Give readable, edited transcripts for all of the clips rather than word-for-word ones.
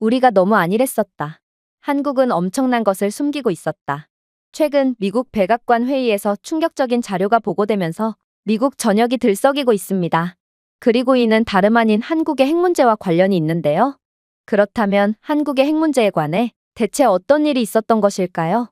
우리가 너무 안일했었다. 한국은 엄청난 것을 숨기고 있었다. 최근 미국 백악관 회의에서 충격적인 자료가 보고되면서 미국 전역이 들썩이고 있습니다. 그리고 이는 다름 아닌 한국의 핵 문제와 관련이 있는데요. 그렇다면 한국의 핵 문제에 관해 대체 어떤 일이 있었던 것일까요?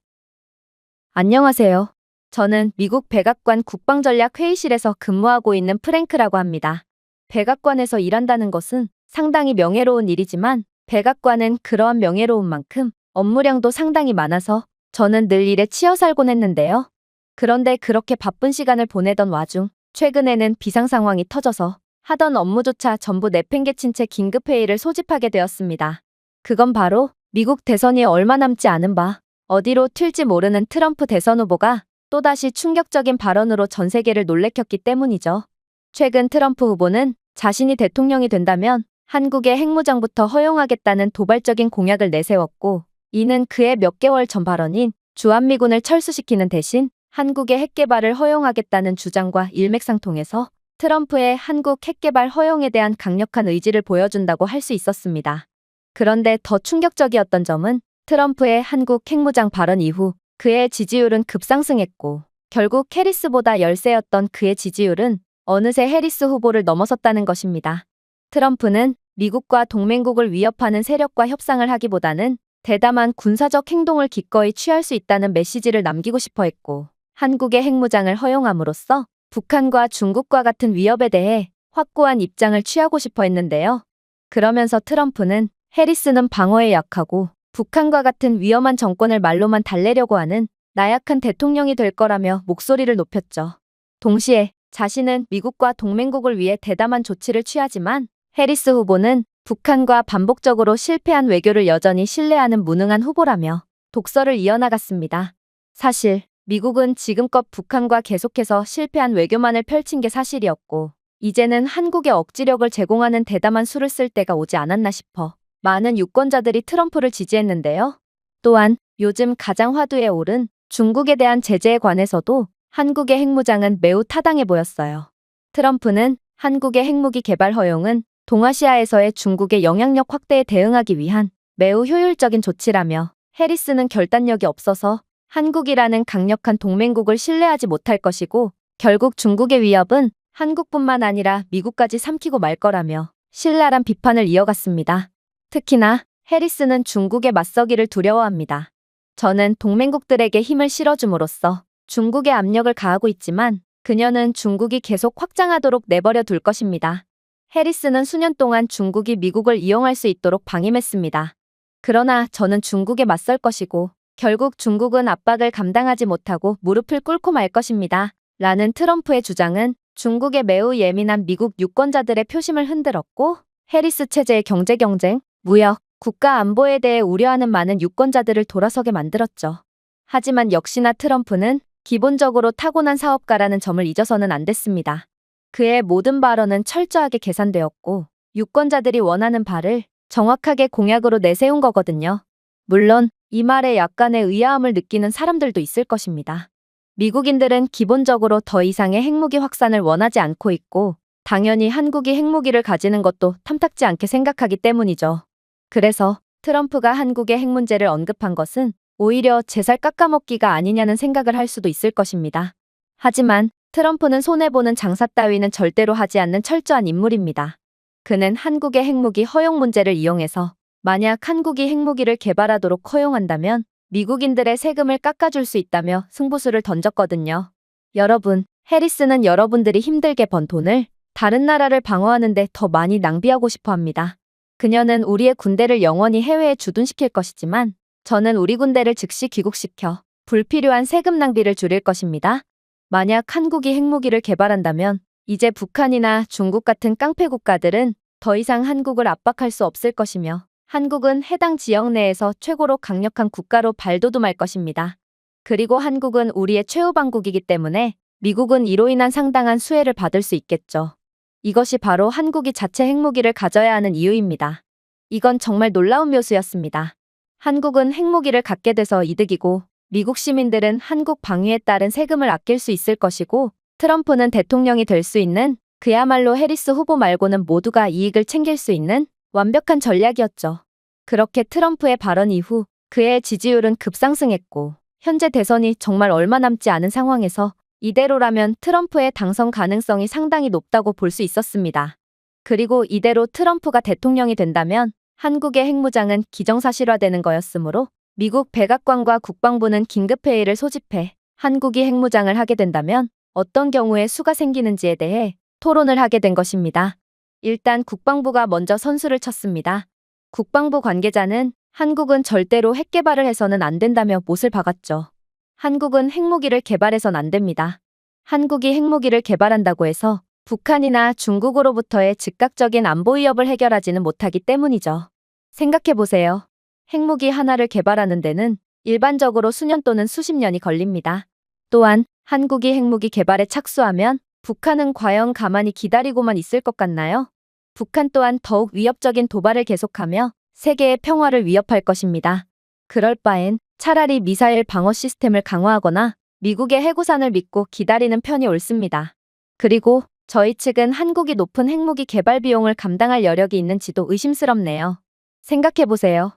안녕하세요. 저는 미국 백악관 국방전략회의실에서 근무하고 있는 프랭크라고 합니다. 백악관에서 일한다는 것은 상당히 명예로운 일이지만 백악관은 그러한 명예로운 만큼 업무량도 상당히 많아서 저는 늘 일에 치여 살곤 했는데요. 그런데 그렇게 바쁜 시간을 보내던 와중 최근에는 비상 상황이 터져서 하던 업무조차 전부 내팽개친 채 긴급회의를 소집하게 되었습니다. 그건 바로 미국 대선이 얼마 남지 않은 바 어디로 튈지 모르는 트럼프 대선 후보가 또다시 충격적인 발언으로 전 세계를 놀래켰기 때문이죠. 최근 트럼프 후보는 자신이 대통령이 된다면 한국의 핵무장부터 허용하겠다는 도발적인 공약을 내세웠고, 이는 그의 몇 개월 전 발언인 주한미군을 철수시키는 대신 한국의 핵개발을 허용하겠다는 주장과 일맥상통해서 트럼프의 한국 핵개발 허용에 대한 강력한 의지를 보여준다고 할 수 있었습니다. 그런데 더 충격적이었던 점은 트럼프의 한국 핵무장 발언 이후 그의 지지율은 급상승했고, 결국 해리스보다 열세였던 그의 지지율은 어느새 해리스 후보를 넘어섰다는 것입니다. 트럼프는 미국과 동맹국을 위협하는 세력과 협상을 하기보다는 대담한 군사적 행동을 기꺼이 취할 수 있다는 메시지를 남기고 싶어 했고, 한국의 핵무장을 허용함으로써 북한과 중국과 같은 위협에 대해 확고한 입장을 취하고 싶어 했는데요. 그러면서 트럼프는 해리스는 방어에 약하고 북한과 같은 위험한 정권을 말로만 달래려고 하는 나약한 대통령이 될 거라며 목소리를 높였죠. 동시에 자신은 미국과 동맹국을 위해 대담한 조치를 취하지만 해리스 후보는 북한과 반복적으로 실패한 외교를 여전히 신뢰하는 무능한 후보라며 독설을 이어나갔습니다. 사실 미국은 지금껏 북한과 계속해서 실패한 외교만을 펼친 게 사실이었고, 이제는 한국에 억지력을 제공하는 대담한 수를 쓸 때가 오지 않았나 싶어 많은 유권자들이 트럼프를 지지했는데요. 또한 요즘 가장 화두에 오른 중국에 대한 제재에 관해서도 한국의 핵무장은 매우 타당해 보였어요. 트럼프는 한국의 핵무기 개발 허용은 동아시아에서의 중국의 영향력 확대에 대응하기 위한 매우 효율적인 조치라며, 해리스는 결단력이 없어서 한국이라는 강력한 동맹국을 신뢰하지 못할 것이고 결국 중국의 위협은 한국뿐만 아니라 미국까지 삼키고 말 거라며 신랄한 비판을 이어갔습니다. 특히나 해리스는 중국에 맞서기를 두려워합니다. 저는 동맹국들에게 힘을 실어줌으로써 중국에 압력을 가하고 있지만 그녀는 중국이 계속 확장하도록 내버려 둘 것입니다. 해리스는 수년 동안 중국이 미국을 이용할 수 있도록 방임했습니다. 그러나 저는 중국에 맞설 것이고 결국 중국은 압박을 감당하지 못하고 무릎을 꿇고 말 것입니다. 라는 트럼프의 주장은 중국에 매우 예민한 미국 유권자들의 표심을 흔들었고, 해리스 체제의 경제, 무역, 국가 안보에 대해 우려하는 많은 유권자들을 돌아서게 만들었죠. 하지만 역시나 트럼프는 기본적으로 타고난 사업가라는 점을 잊어서는 안 됐습니다. 그의 모든 발언은 철저하게 계산되었고 유권자들이 원하는 바를 정확하게 공약으로 내세운 거거든요. 물론 이 말에 약간의 의아함을 느끼는 사람들도 있을 것입니다. 미국인들은 기본적으로 더 이상의 핵무기 확산을 원하지 않고 있고, 당연히 한국이 핵무기를 가지는 것도 탐탁지 않게 생각하기 때문이죠. 그래서 트럼프가 한국의 핵 문제를 언급한 것은 오히려 제 살 깎아먹기가 아니냐는 생각을 할 수도 있을 것입니다. 하지만 트럼프는 손해보는 장사 따위는 절대로 하지 않는 철저한 인물입니다. 그는 한국의 핵무기 허용 문제를 이용해서 만약 한국이 핵무기를 개발하도록 허용한다면 미국인들의 세금을 깎아줄 수 있다며 승부수를 던졌거든요. 여러분, 해리스는 여러분들이 힘들게 번 돈을 다른 나라를 방어하는데 더 많이 낭비하고 싶어 합니다. 그녀는 우리의 군대를 영원히 해외에 주둔시킬 것이지만 저는 우리 군대를 즉시 귀국시켜 불필요한 세금 낭비를 줄일 것입니다. 만약 한국이 핵무기를 개발한다면 이제 북한이나 중국 같은 깡패 국가들은 더 이상 한국을 압박할 수 없을 것이며 한국은 해당 지역 내에서 최고로 강력한 국가로 발돋움할 것입니다. 그리고 한국은 우리의 최후방국이기 때문에 미국은 이로 인한 상당한 수혜를 받을 수 있겠죠. 이것이 바로 한국이 자체 핵무기를 가져야 하는 이유입니다. 이건 정말 놀라운 묘수였습니다. 한국은 핵무기를 갖게 돼서 이득이고 미국 시민들은 한국 방위에 따른 세금을 아낄 수 있을 것이고, 트럼프는 대통령이 될 수 있는, 그야말로 해리스 후보 말고는 모두가 이익을 챙길 수 있는 완벽한 전략이었죠. 그렇게 트럼프의 발언 이후 그의 지지율은 급상승했고 현재 대선이 정말 얼마 남지 않은 상황에서 이대로라면 트럼프의 당선 가능성이 상당히 높다고 볼 수 있었습니다. 그리고 이대로 트럼프가 대통령이 된다면 한국의 핵무장은 기정사실화되는 거였으므로 미국 백악관과 국방부는 긴급회의를 소집해 한국이 핵무장을 하게 된다면 어떤 경우에 수가 생기는지에 대해 토론을 하게 된 것입니다. 일단 국방부가 먼저 선수를 쳤습니다. 국방부 관계자는 한국은 절대로 핵 개발을 해서는 안 된다며 못을 박았죠. 한국은 핵무기를 개발해선 안 됩니다. 한국이 핵무기를 개발한다고 해서 북한이나 중국으로부터의 즉각적인 안보 위협을 해결하지는 못하기 때문이죠. 생각해보세요. 핵무기 하나를 개발하는 데는 일반적으로 수년 또는 수십 년이 걸립니다. 또한 한국이 핵무기 개발에 착수하면 북한은 과연 가만히 기다리고만 있을 것 같나요? 북한 또한 더욱 위협적인 도발을 계속하며 세계의 평화를 위협할 것입니다. 그럴 바엔 차라리 미사일 방어 시스템을 강화하거나 미국의 해구산을 믿고 기다리는 편이 옳습니다. 그리고 저희 측은 한국이 높은 핵무기 개발 비용을 감당할 여력이 있는지도 의심스럽네요. 생각해보세요.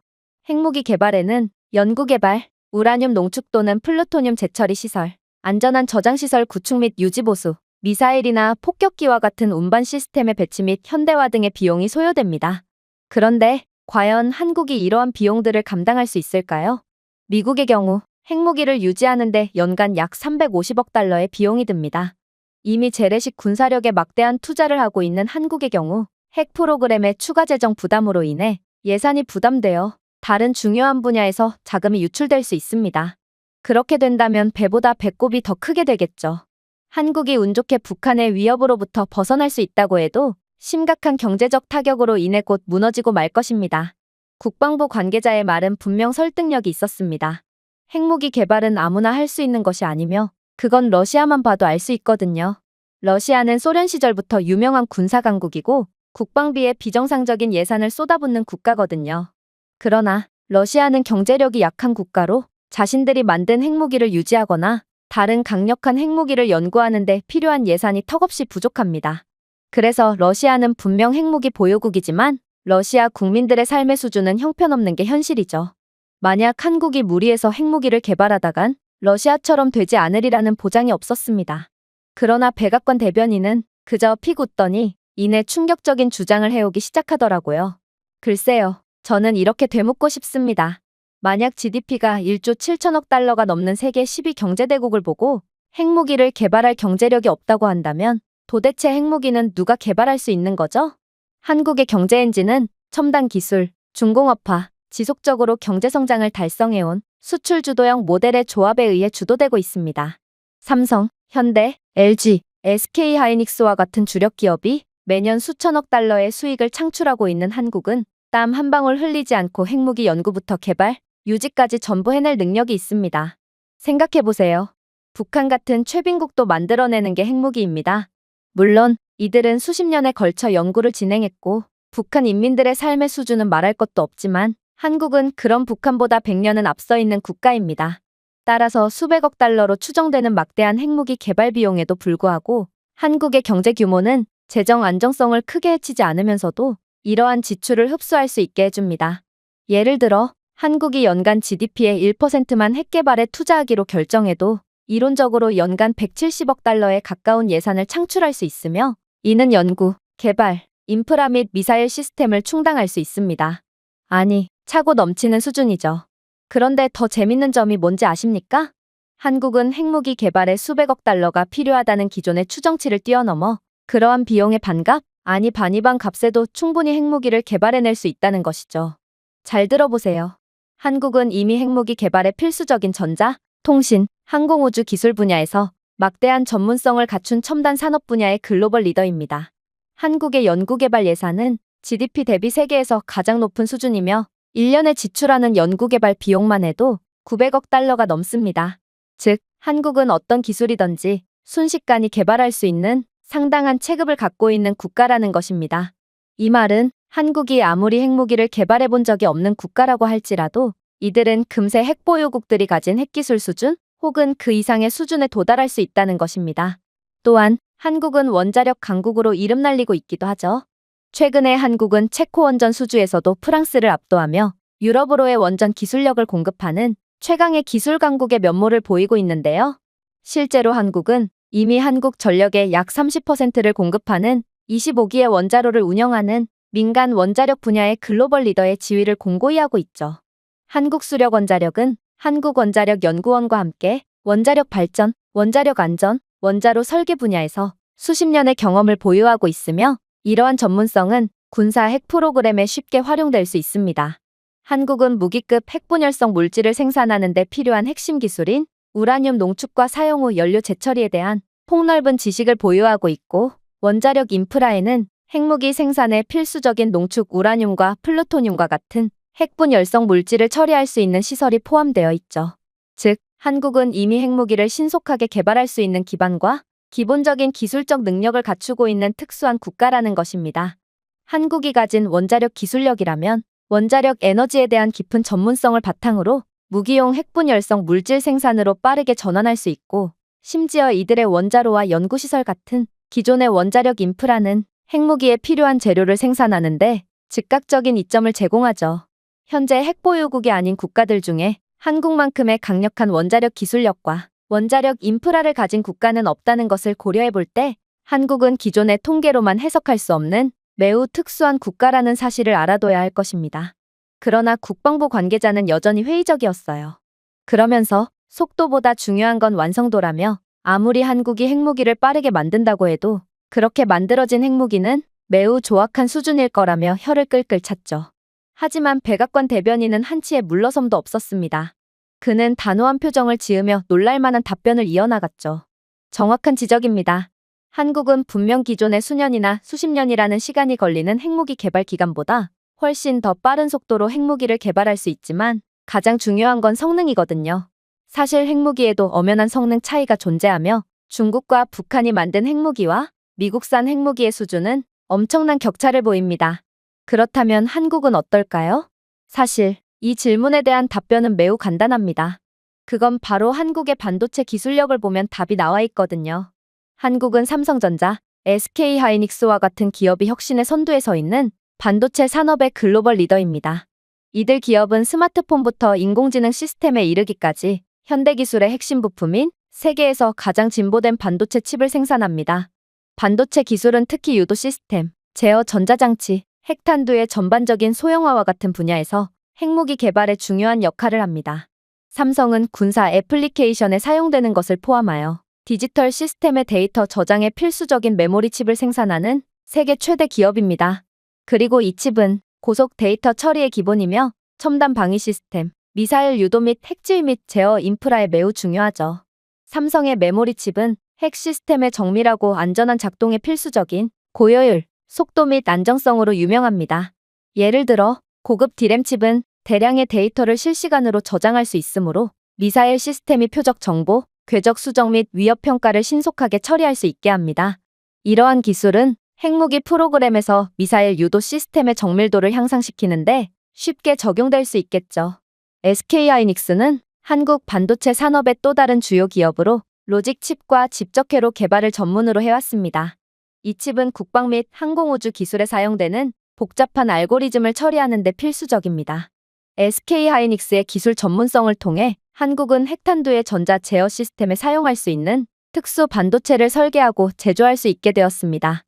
핵무기 개발에는 연구개발, 우라늄 농축 또는 플루토늄 재처리 시설, 안전한 저장시설 구축 및 유지보수, 미사일이나 폭격기와 같은 운반 시스템의 배치 및 현대화 등의 비용이 소요됩니다. 그런데 과연 한국이 이러한 비용들을 감당할 수 있을까요? 미국의 경우 핵무기를 유지하는 데 연간 약 350억 달러의 비용이 듭니다. 이미 재래식 군사력에 막대한 투자를 하고 있는 한국의 경우 핵 프로그램의 추가 재정 부담으로 인해 예산이 부담되어 다른 중요한 분야에서 자금이 유출될 수 있습니다. 그렇게 된다면 배보다 배꼽이 더 크게 되겠죠. 한국이 운 좋게 북한의 위협으로부터 벗어날 수 있다고 해도 심각한 경제적 타격으로 인해 곧 무너지고 말 것입니다. 국방부 관계자의 말은 분명 설득력이 있었습니다. 핵무기 개발은 아무나 할 수 있는 것이 아니며 그건 러시아만 봐도 알 수 있거든요. 러시아는 소련 시절부터 유명한 군사 강국이고 국방비에 비정상적인 예산을 쏟아붓는 국가거든요. 그러나 러시아는 경제력이 약한 국가로 자신들이 만든 핵무기를 유지하거나 다른 강력한 핵무기를 연구하는 데 필요한 예산이 턱없이 부족합니다. 그래서 러시아는 분명 핵무기 보유국이지만 러시아 국민들의 삶의 수준은 형편없는 게 현실이죠. 만약 한국이 무리해서 핵무기를 개발하다간 러시아처럼 되지 않으리라는 보장이 없었습니다. 그러나 백악관 대변인은 그저 픽 웃더니 이내 충격적인 주장을 해오기 시작하더라고요. 글쎄요, 저는 이렇게 되묻고 싶습니다. 만약 GDP가 1조 7천억 달러가 넘는 세계 10위 경제대국을 보고 핵무기를 개발할 경제력이 없다고 한다면 도대체 핵무기는 누가 개발할 수 있는 거죠? 한국의 경제 엔진은 첨단 기술, 중공업화, 지속적으로 경제성장을 달성해온 수출 주도형 모델의 조합에 의해 주도되고 있습니다. 삼성, 현대, LG, SK하이닉스와 같은 주력 기업이 매년 수천억 달러의 수익을 창출하고 있는 한국은 땀 한 방울 흘리지 않고 핵무기 연구부터 개발, 유지까지 전부 해낼 능력이 있습니다. 생각해보세요. 북한 같은 최빈국도 만들어내는 게 핵무기입니다. 물론 이들은 수십 년에 걸쳐 연구를 진행했고 북한 인민들의 삶의 수준은 말할 것도 없지만 한국은 그런 북한보다 100년은 앞서 있는 국가입니다. 따라서 수백억 달러로 추정되는 막대한 핵무기 개발 비용에도 불구하고 한국의 경제 규모는 재정 안정성을 크게 해치지 않으면서도 이러한 지출을 흡수할 수 있게 해줍니다. 예를 들어 한국이 연간 GDP의 1%만 핵 개발에 투자하기로 결정해도 이론적으로 연간 170억 달러에 가까운 예산을 창출할 수 있으며 이는 연구, 개발, 인프라 및 미사일 시스템을 충당할 수 있습니다. 아니, 차고 넘치는 수준이죠. 그런데 더 재밌는 점이 뭔지 아십니까? 한국은 핵무기 개발에 수백억 달러가 필요하다는 기존의 추정치를 뛰어넘어 그러한 비용의 반값, 아니 반이반 값에도 충분히 핵무기를 개발해낼 수 있다는 것이죠. 잘 들어보세요. 한국은 이미 핵무기 개발에 필수적인 전자, 통신, 항공우주 기술 분야에서 막대한 전문성을 갖춘 첨단 산업 분야의 글로벌 리더입니다. 한국의 연구개발 예산은 GDP 대비 세계에서 가장 높은 수준이며 1년에 지출하는 연구개발 비용만 해도 900억 달러가 넘습니다. 즉, 한국은 어떤 기술이든지 순식간에 개발할 수 있는 상당한 체급을 갖고 있는 국가라는 것입니다. 이 말은 한국이 아무리 핵무기를 개발해 본 적이 없는 국가라고 할지라도 이들은 금세 핵보유국들이 가진 핵기술 수준 혹은 그 이상의 수준에 도달할 수 있다는 것입니다. 또한 한국은 원자력 강국으로 이름 날리고 있기도 하죠. 최근에 한국은 체코 원전 수주에서도 프랑스를 압도하며 유럽으로의 원전 기술력을 공급하는 최강의 기술 강국의 면모를 보이고 있는데요. 실제로 한국은 이미 한국전력의 약 30%를 공급하는 25기의 원자로를 운영하는 민간 원자력 분야의 글로벌 리더의 지위를 공고히 하고 있죠. 한국수력원자력은 한국원자력연구원과 함께 원자력 발전, 원자력 안전, 원자로 설계 분야에서 수십 년의 경험을 보유하고 있으며 이러한 전문성은 군사 핵 프로그램에 쉽게 활용될 수 있습니다. 한국은 무기급 핵분열성 물질을 생산하는 데 필요한 핵심 기술인 우라늄 농축과 사용 후 연료 재처리에 대한 폭넓은 지식을 보유하고 있고 원자력 인프라에는 핵무기 생산에 필수적인 농축 우라늄과 플루토늄과 같은 핵분열성 물질을 처리할 수 있는 시설이 포함되어 있죠. 즉, 한국은 이미 핵무기를 신속하게 개발할 수 있는 기반과 기본적인 기술적 능력을 갖추고 있는 특수한 국가라는 것입니다. 한국이 가진 원자력 기술력이라면 원자력 에너지에 대한 깊은 전문성을 바탕으로 무기용 핵분열성 물질 생산으로 빠르게 전환할 수 있고 심지어 이들의 원자로와 연구시설 같은 기존의 원자력 인프라는 핵무기에 필요한 재료를 생산하는데 즉각적인 이점을 제공하죠. 현재 핵보유국이 아닌 국가들 중에 한국만큼의 강력한 원자력 기술력과 원자력 인프라를 가진 국가는 없다는 것을 고려해 볼 때 한국은 기존의 통계로만 해석할 수 없는 매우 특수한 국가라는 사실을 알아둬야 할 것입니다. 그러나 국방부 관계자는 여전히 회의적이었어요. 그러면서 속도보다 중요한 건 완성도라며 아무리 한국이 핵무기를 빠르게 만든다고 해도 그렇게 만들어진 핵무기는 매우 조악한 수준일 거라며 혀를 끌끌 찼죠. 하지만 백악관 대변인은 한치의 물러섬도 없었습니다. 그는 단호한 표정을 지으며 놀랄만한 답변을 이어나갔죠. 정확한 지적입니다. 한국은 분명 기존의 수년이나 수십 년이라는 시간이 걸리는 핵무기 개발 기간보다 훨씬 더 빠른 속도로 핵무기를 개발할 수 있지만 가장 중요한 건 성능이거든요. 사실 핵무기에도 엄연한 성능 차이가 존재하며 중국과 북한이 만든 핵무기와 미국산 핵무기의 수준은 엄청난 격차를 보입니다. 그렇다면 한국은 어떨까요? 사실 이 질문에 대한 답변은 매우 간단합니다. 그건 바로 한국의 반도체 기술력을 보면 답이 나와 있거든요. 한국은 삼성전자, SK하이닉스와 같은 기업이 혁신의 선두에 서 있는 반도체 산업의 글로벌 리더입니다. 이들 기업은 스마트폰부터 인공지능 시스템에 이르기까지 현대기술의 핵심 부품인 세계에서 가장 진보된 반도체 칩을 생산합니다. 반도체 기술은 특히 유도 시스템, 제어 전자장치, 핵탄두의 전반적인 소형화와 같은 분야에서 핵무기 개발에 중요한 역할을 합니다. 삼성은 군사 애플리케이션에 사용되는 것을 포함하여 디지털 시스템의 데이터 저장에 필수적인 메모리 칩을 생산하는 세계 최대 기업입니다. 그리고 이 칩은 고속 데이터 처리의 기본이며 첨단 방위 시스템, 미사일 유도 및 핵지휘 및 제어 인프라에 매우 중요하죠. 삼성의 메모리 칩은 핵 시스템의 정밀하고 안전한 작동에 필수적인 고효율, 속도 및 안정성으로 유명합니다. 예를 들어 고급 D램 칩은 대량의 데이터를 실시간으로 저장할 수 있으므로 미사일 시스템이 표적 정보, 궤적 수정 및 위협 평가를 신속하게 처리할 수 있게 합니다. 이러한 기술은 핵무기 프로그램에서 미사일 유도 시스템의 정밀도를 향상시키는데 쉽게 적용될 수 있겠죠. SK하이닉스는 한국 반도체 산업의 또 다른 주요 기업으로 로직 칩과 집적회로 개발을 전문으로 해왔습니다. 이 칩은 국방 및 항공우주 기술에 사용되는 복잡한 알고리즘을 처리하는 데 필수적입니다. SK하이닉스의 기술 전문성을 통해 한국은 핵탄두의 전자 제어 시스템에 사용할 수 있는 특수 반도체를 설계하고 제조할 수 있게 되었습니다.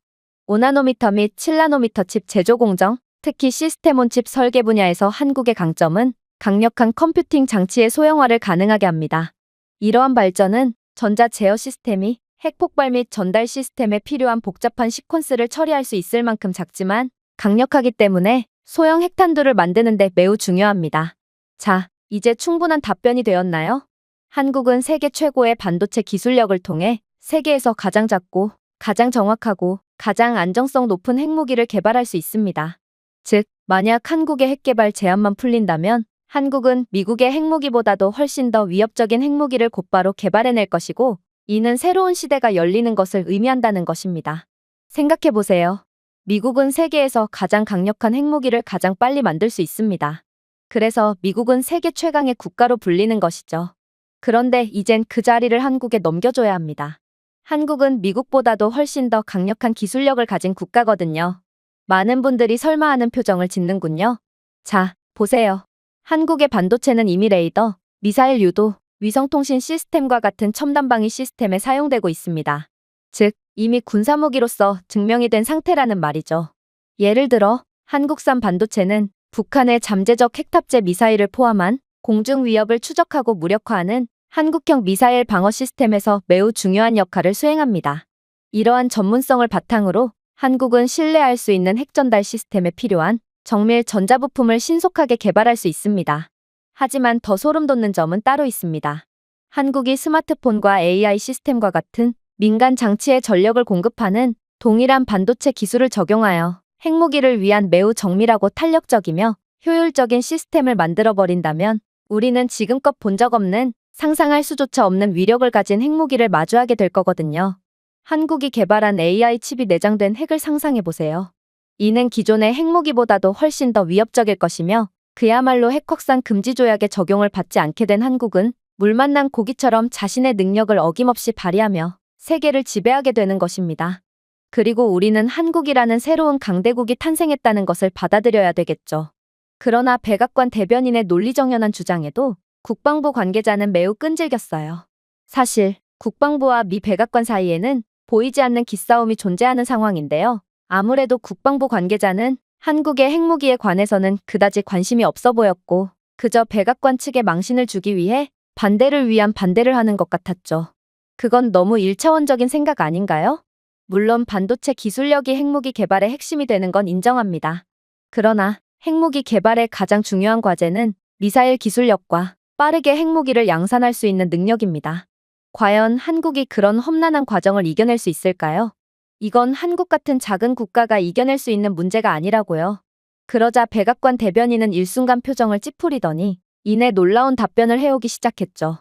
5나노미터 및 7나노미터 칩 제조 공정, 특히 시스템온 칩 설계 분야에서 한국의 강점은 강력한 컴퓨팅 장치의 소형화를 가능하게 합니다. 이러한 발전은 전자 제어 시스템이 핵 폭발 및 전달 시스템에 필요한 복잡한 시퀀스를 처리할 수 있을 만큼 작지만 강력하기 때문에 소형 핵탄두를 만드는 데 매우 중요합니다. 자, 이제 충분한 답변이 되었나요? 한국은 세계 최고의 반도체 기술력을 통해 세계에서 가장 작고 가장 정확하고 가장 안정성 높은 핵무기를 개발할 수 있습니다. 즉, 만약 한국의 핵개발 제한만 풀린다면 한국은 미국의 핵무기보다도 훨씬 더 위협적인 핵무기를 곧바로 개발해낼 것이고 이는 새로운 시대가 열리는 것을 의미한다는 것입니다. 생각해보세요. 미국은 세계에서 가장 강력한 핵무기를 가장 빨리 만들 수 있습니다. 그래서 미국은 세계 최강의 국가로 불리는 것이죠. 그런데 이젠 그 자리를 한국에 넘겨줘야 합니다. 한국은 미국보다도 훨씬 더 강력한 기술력을 가진 국가거든요. 많은 분들이 설마하는 표정을 짓는군요. 자, 보세요. 한국의 반도체는 이미 레이더, 미사일 유도, 위성통신 시스템과 같은 첨단 방위 시스템에 사용되고 있습니다. 즉, 이미 군사무기로서 증명이 된 상태라는 말이죠. 예를 들어 한국산 반도체는 북한의 잠재적 핵탑재 미사일을 포함한 공중 위협을 추적하고 무력화하는 한국형 미사일 방어 시스템에서 매우 중요한 역할을 수행합니다. 이러한 전문성을 바탕으로 한국은 신뢰할 수 있는 핵전달 시스템에 필요한 정밀 전자부품을 신속하게 개발할 수 있습니다. 하지만 더 소름 돋는 점은 따로 있습니다. 한국이 스마트폰과 AI 시스템과 같은 민간 장치에 전력을 공급하는 동일한 반도체 기술을 적용하여 핵무기를 위한 매우 정밀하고 탄력적이며 효율적인 시스템을 만들어버린다면 우리는 지금껏 본 적 없는, 상상할 수조차 없는 위력을 가진 핵무기를 마주하게 될 거거든요. 한국이 개발한 AI 칩이 내장된 핵을 상상해보세요. 이는 기존의 핵무기보다도 훨씬 더 위협적일 것이며 그야말로 핵 확산 금지 조약의 적용을 받지 않게 된 한국은 물 만난 고기처럼 자신의 능력을 어김없이 발휘하며 세계를 지배하게 되는 것입니다. 그리고 우리는 한국이라는 새로운 강대국이 탄생했다는 것을 받아들여야 되겠죠. 그러나 백악관 대변인의 논리정연한 주장에도 국방부 관계자는 매우 끈질겼어요. 사실 국방부와 미 백악관 사이에는 보이지 않는 기싸움이 존재하는 상황인데요. 아무래도 국방부 관계자는 한국의 핵무기에 관해서는 그다지 관심이 없어 보였고 그저 백악관 측에 망신을 주기 위해 반대를 위한 반대를 하는 것 같았죠. 그건 너무 일차원적인 생각 아닌가요? 물론 반도체 기술력이 핵무기 개발의 핵심이 되는 건 인정합니다. 그러나 핵무기 개발의 가장 중요한 과제는 미사일 기술력과 빠르게 핵무기를 양산할 수 있는 능력입니다. 과연 한국이 그런 험난한 과정을 이겨낼 수 있을까요? 이건 한국 같은 작은 국가가 이겨낼 수 있는 문제가 아니라고요. 그러자 백악관 대변인은 일순간 표정을 찌푸리더니 이내 놀라운 답변을 해오기 시작했죠.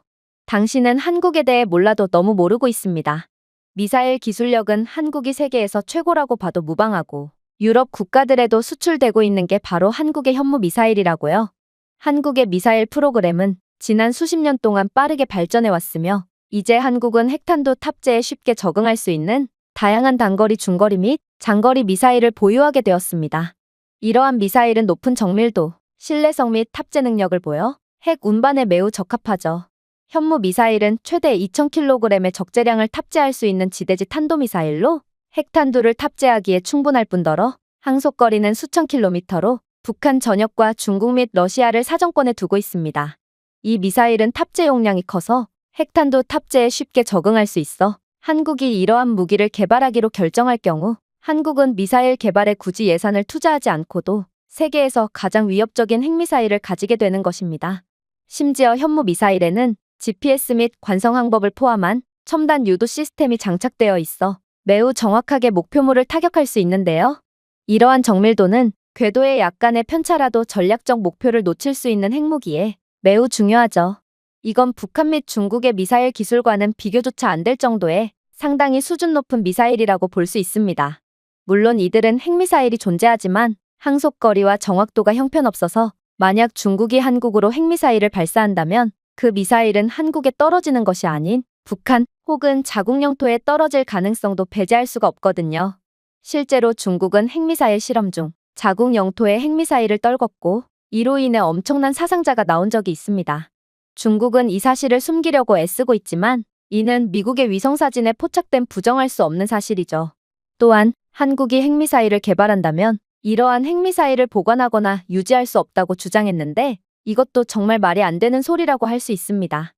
당신은 한국에 대해 몰라도 너무 모르고 있습니다. 미사일 기술력은 한국이 세계에서 최고라고 봐도 무방하고 유럽 국가들에도 수출되고 있는 게 바로 한국의 현무 미사일이라고요. 한국의 미사일 프로그램은 지난 수십 년 동안 빠르게 발전해 왔으며 이제 한국은 핵탄두 탑재에 쉽게 적응할 수 있는 다양한 단거리, 중거리 및 장거리 미사일을 보유하게 되었습니다. 이러한 미사일은 높은 정밀도, 신뢰성 및 탑재 능력을 보여 핵 운반에 매우 적합하죠. 현무 미사일은 최대 2000kg의 적재량을 탑재할 수 있는 지대지 탄도미사일로 핵탄두를 탑재하기에 충분할 뿐더러 항속거리는 수천 킬로미터로 북한 전역과 중국 및 러시아를 사정권에 두고 있습니다. 이 미사일은 탑재 용량이 커서 핵탄두 탑재에 쉽게 적응할 수 있어 한국이 이러한 무기를 개발하기로 결정할 경우 한국은 미사일 개발에 굳이 예산을 투자하지 않고도 세계에서 가장 위협적인 핵미사일을 가지게 되는 것입니다. 심지어 현무 미사일에는 GPS 및 관성 항법을 포함한 첨단 유도 시스템이 장착되어 있어 매우 정확하게 목표물을 타격할 수 있는데요. 이러한 정밀도는 궤도의 약간의 편차라도 전략적 목표를 놓칠 수 있는 핵무기에 매우 중요하죠. 이건 북한 및 중국의 미사일 기술과는 비교조차 안 될 정도의 상당히 수준 높은 미사일이라고 볼 수 있습니다. 물론 이들은 핵미사일이 존재하지만 항속거리와 정확도가 형편없어서 만약 중국이 한국으로 핵미사일을 발사한다면 그 미사일은 한국에 떨어지는 것이 아닌 북한 혹은 자국 영토에 떨어질 가능성도 배제할 수가 없거든요. 실제로 중국은 핵미사일 실험 중 자국 영토에 핵미사일을 떨궜고 이로 인해 엄청난 사상자가 나온 적이 있습니다. 중국은 이 사실을 숨기려고 애쓰고 있지만 이는 미국의 위성사진에 포착된 부정할 수 없는 사실이죠. 또한 한국이 핵미사일을 개발한다면 이러한 핵미사일을 보관하거나 유지할 수 없다고 주장했는데 이것도 정말 말이 안 되는 소리라고 할 수 있습니다.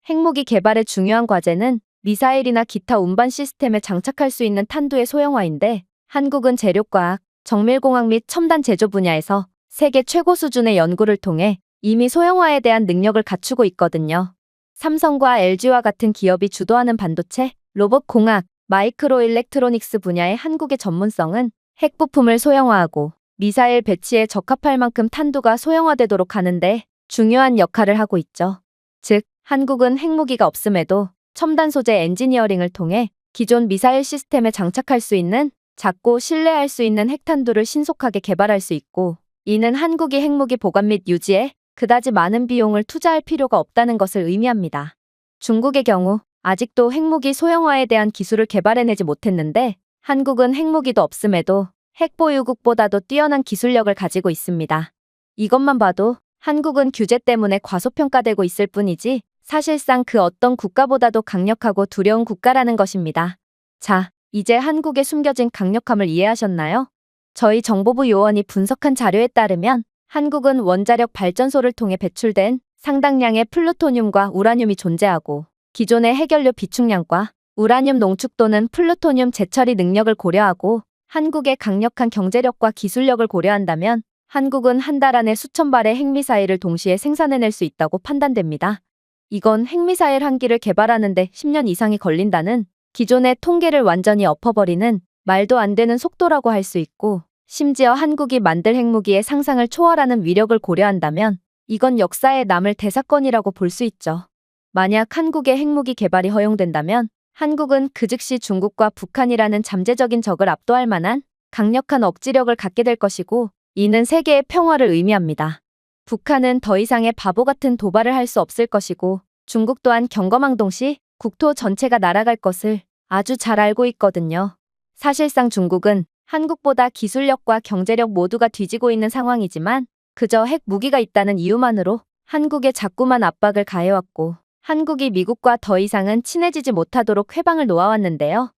핵무기 개발의 중요한 과제는 미사일이나 기타 운반 시스템에 장착할 수 있는 탄두의 소형화인데 한국은 재료과학, 정밀공학 및 첨단 제조 분야에서 세계 최고 수준의 연구를 통해 이미 소형화에 대한 능력을 갖추고 있거든요. 삼성과 LG와 같은 기업이 주도하는 반도체, 로봇공학, 마이크로 일렉트로닉스 분야의 한국의 전문성은 핵 부품을 소형화하고 미사일 배치에 적합할 만큼 탄두가 소형화되도록 하는데 중요한 역할을 하고 있죠. 즉, 한국은 핵무기가 없음에도 첨단 소재 엔지니어링을 통해 기존 미사일 시스템에 장착할 수 있는 작고 신뢰할 수 있는 핵탄두를 신속하게 개발할 수 있고 이는 한국이 핵무기 보관 및 유지에 그다지 많은 비용을 투자할 필요가 없다는 것을 의미합니다. 중국의 경우 아직도 핵무기 소형화에 대한 기술을 개발해내지 못했는데 한국은 핵무기도 없음에도 핵보유국보다도 뛰어난 기술력을 가지고 있습니다. 이것만 봐도 한국은 규제 때문에 과소평가되고 있을 뿐이지 사실상 그 어떤 국가보다도 강력하고 두려운 국가라는 것입니다. 자, 이제 한국의 숨겨진 강력함을 이해하셨나요? 저희 정보부 요원이 분석한 자료에 따르면 한국은 원자력 발전소를 통해 배출된 상당량의 플루토늄과 우라늄이 존재하고 기존의 해결료 비축량과 우라늄 농축 또는 플루토늄 재처리 능력을 고려하고 한국의 강력한 경제력과 기술력을 고려한다면 한국은 한 달 안에 수천 발의 핵미사일을 동시에 생산해낼 수 있다고 판단됩니다. 이건 핵미사일 한 기를 개발하는데 10년 이상이 걸린다는 기존의 통계를 완전히 엎어버리는 말도 안 되는 속도라고 할 수 있고, 심지어 한국이 만들 핵무기의 상상을 초월하는 위력을 고려한다면 이건 역사에 남을 대사건이라고 볼 수 있죠. 만약 한국의 핵무기 개발이 허용된다면 한국은 그 즉시 중국과 북한이라는 잠재적인 적을 압도할 만한 강력한 억지력을 갖게 될 것이고, 이는 세계의 평화를 의미합니다. 북한은 더 이상의 바보 같은 도발을 할 수 없을 것이고, 중국 또한 경거망동 시 국토 전체가 날아갈 것을 아주 잘 알고 있거든요. 사실상 중국은 한국보다 기술력과 경제력 모두가 뒤지고 있는 상황이지만 그저 핵 무기가 있다는 이유만으로 한국에 자꾸만 압박을 가해왔고, 한국이 미국과 더 이상은 친해지지 못하도록 회방을 놓아왔는데요.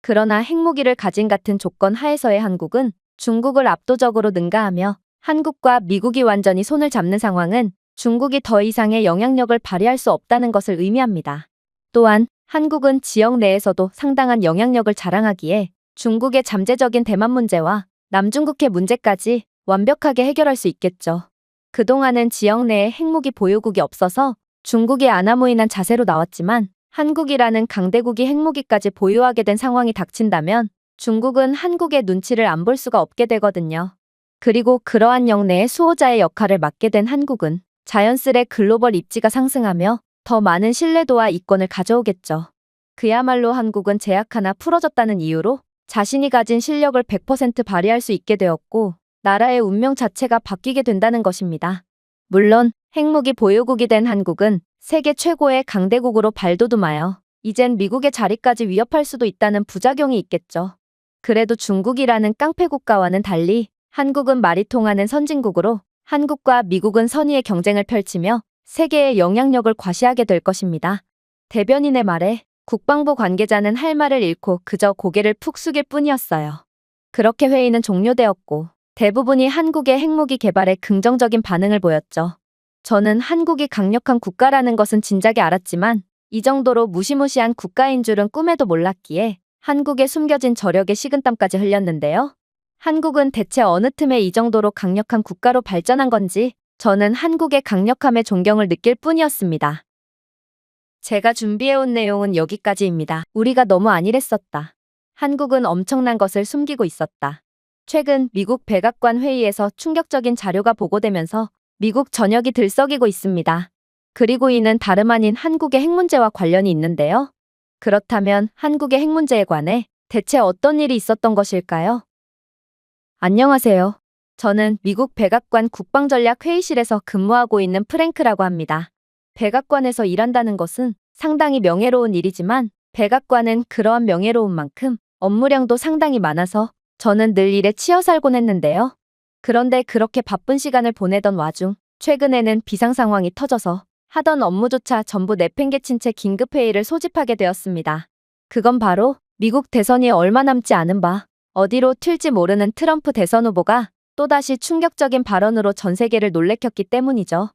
그러나 핵무기를 가진 같은 조건 하에서의 한국은 중국을 압도적으로 능가하며 한국과 미국이 완전히 손을 잡는 상황은 중국이 더 이상의 영향력을 발휘할 수 없다는 것을 의미합니다. 또한 한국은 지역 내에서도 상당한 영향력을 자랑하기에 중국의 잠재적인 대만 문제와 남중국해 문제까지 완벽하게 해결할 수 있겠죠. 그동안은 지역 내에 핵무기 보유국이 없어서 중국이 아나무인한 자세로 나왔지만 한국이라는 강대국이 핵무기까지 보유하게 된 상황이 닥친다면 중국은 한국의 눈치를 안 볼 수가 없게 되거든요. 그리고 그러한 영내의 수호자의 역할을 맡게 된 한국은 자연스레 글로벌 입지가 상승하며 더 많은 신뢰도와 이권을 가져오겠죠. 그야말로 한국은 제약 하나 풀어졌다는 이유로 자신이 가진 실력을 100% 발휘할 수 있게 되었고, 나라의 운명 자체가 바뀌게 된다는 것입니다. 물론 핵무기 보유국이 된 한국은 세계 최고의 강대국으로 발돋움하여 이젠 미국의 자리까지 위협할 수도 있다는 부작용이 있겠죠. 그래도 중국이라는 깡패 국가와는 달리 한국은 말이 통하는 선진국으로 한국과 미국은 선의의 경쟁을 펼치며 세계의 영향력을 과시하게 될 것입니다. 대변인의 말에 국방부 관계자는 할 말을 잃고 그저 고개를 푹 숙일 뿐이었어요. 그렇게 회의는 종료되었고 대부분이 한국의 핵무기 개발에 긍정적인 반응을 보였죠. 저는 한국이 강력한 국가라는 것은 진작에 알았지만 이 정도로 무시무시한 국가인 줄은 꿈에도 몰랐기에 한국의 숨겨진 저력에 식은땀까지 흘렸는데요. 한국은 대체 어느 틈에 이 정도로 강력한 국가로 발전한 건지 저는 한국의 강력함에 존경을 느낄 뿐이었습니다. 제가 준비해온 내용은 여기까지입니다. 우리가 너무 안일했었다. 한국은 엄청난 것을 숨기고 있었다. 최근 미국 백악관 회의에서 충격적인 자료가 보고되면서 미국 전역이 들썩이고 있습니다. 그리고 이는 다름 아닌 한국의 핵 문제와 관련이 있는데요. 그렇다면 한국의 핵 문제에 관해 대체 어떤 일이 있었던 것일까요? 안녕하세요. 저는 미국 백악관 국방전략회의실에서 근무하고 있는 프랭크라고 합니다. 백악관에서 일한다는 것은 상당히 명예로운 일이지만 백악관은 그러한 명예로운 만큼 업무량도 상당히 많아서 저는 늘 일에 치여 살곤 했는데요. 그런데 그렇게 바쁜 시간을 보내던 와중 최근에는 비상 상황이 터져서 하던 업무조차 전부 내팽개친 채 긴급회의를 소집하게 되었습니다. 그건 바로 미국 대선이 얼마 남지 않은 바 어디로 튈지 모르는 트럼프 대선 후보가 또다시 충격적인 발언으로 전 세계를 놀래켰기 때문이죠.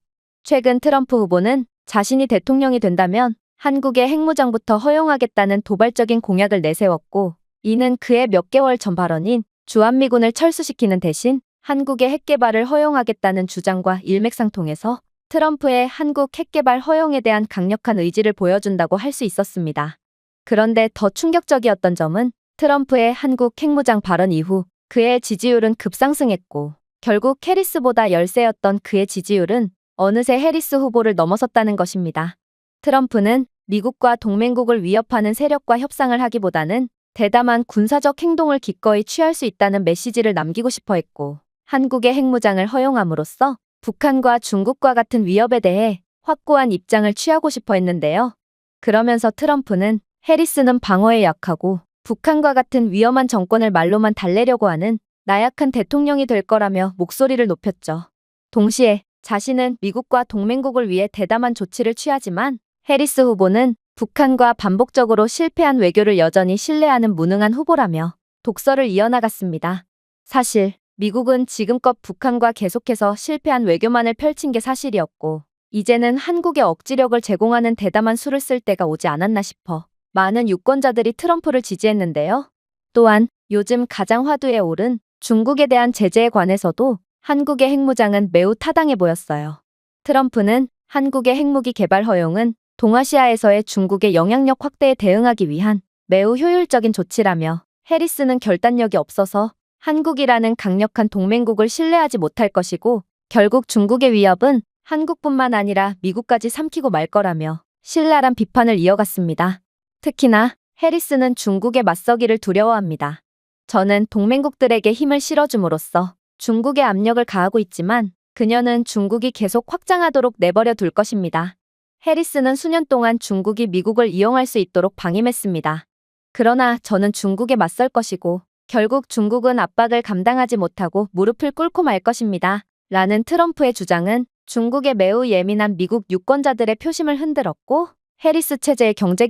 최근 트럼프 후보는 자신이 대통령이 된다면 한국의 핵무장부터 허용하겠다는 도발적인 공약을 내세웠고, 이는 그의 몇 개월 전 발언인 주한미군을 철수시키는 대신 한국의 핵개발을 허용하겠다는 주장과 일맥상통해서 트럼프의 한국 핵개발 허용에 대한 강력한 의지를 보여준다고 할 수 있었습니다. 그런데 더 충격적이었던 점은 트럼프의 한국 핵무장 발언 이후 그의 지지율은 급상승했고, 결국 해리스보다 열세였던 그의 지지율은 어느새 해리스 후보를 넘어섰다는 것입니다. 트럼프는 미국과 동맹국을 위협하는 세력과 협상을 하기보다는 대담한 군사적 행동을 기꺼이 취할 수 있다는 메시지를 남기고 싶어 했고, 한국의 핵무장을 허용함으로써 북한과 중국과 같은 위협에 대해 확고한 입장을 취하고 싶어 했는데요. 그러면서 트럼프는 해리스는 방어에 약하고 북한과 같은 위험한 정권을 말로만 달래려고 하는 나약한 대통령이 될 거라며 목소리를 높였죠. 동시에 자신은 미국과 동맹국을 위해 대담한 조치를 취하지만 해리스 후보는 북한과 반복적으로 실패한 외교를 여전히 신뢰하는 무능한 후보라며 독설을 이어나갔습니다. 사실 미국은 지금껏 북한과 계속해서 실패한 외교만을 펼친 게 사실이었고 이제는 한국에 억지력을 제공하는 대담한 수를 쓸 때가 오지 않았나 싶어 많은 유권자들이 트럼프를 지지했는데요. 또한 요즘 가장 화두에 오른 중국에 대한 제재에 관해서도 한국의 핵무장은 매우 타당해 보였어요. 트럼프는 한국의 핵무기 개발 허용은 동아시아에서의 중국의 영향력 확대에 대응하기 위한 매우 효율적인 조치라며 해리스는 결단력이 없어서 한국이라는 강력한 동맹국을 신뢰하지 못할 것이고 결국 중국의 위협은 한국뿐만 아니라 미국까지 삼키고 말 거라며 신랄한 비판을 이어갔습니다. 특히나 해리스는 중국에 맞서기를 두려워합니다. 저는 동맹국들에게 힘을 실어줌으로써 중국에 압력을 가하고 있지만 그녀는 중국이 계속 확장하도록 내버려 둘 것입니다. 해리스는 수년 동안 중국이 미국을 이용할 수 있도록 방임했습니다. 그러나 저는 중국에 맞설 것이고 결국 중국은 압박을 감당하지 못하고 무릎을 꿇고 말 것입니다. 라는 트럼프의 주장은 중국에 매우 예민한 미국 유권자들의 표심을 흔들었고 해리스 체제의 경제,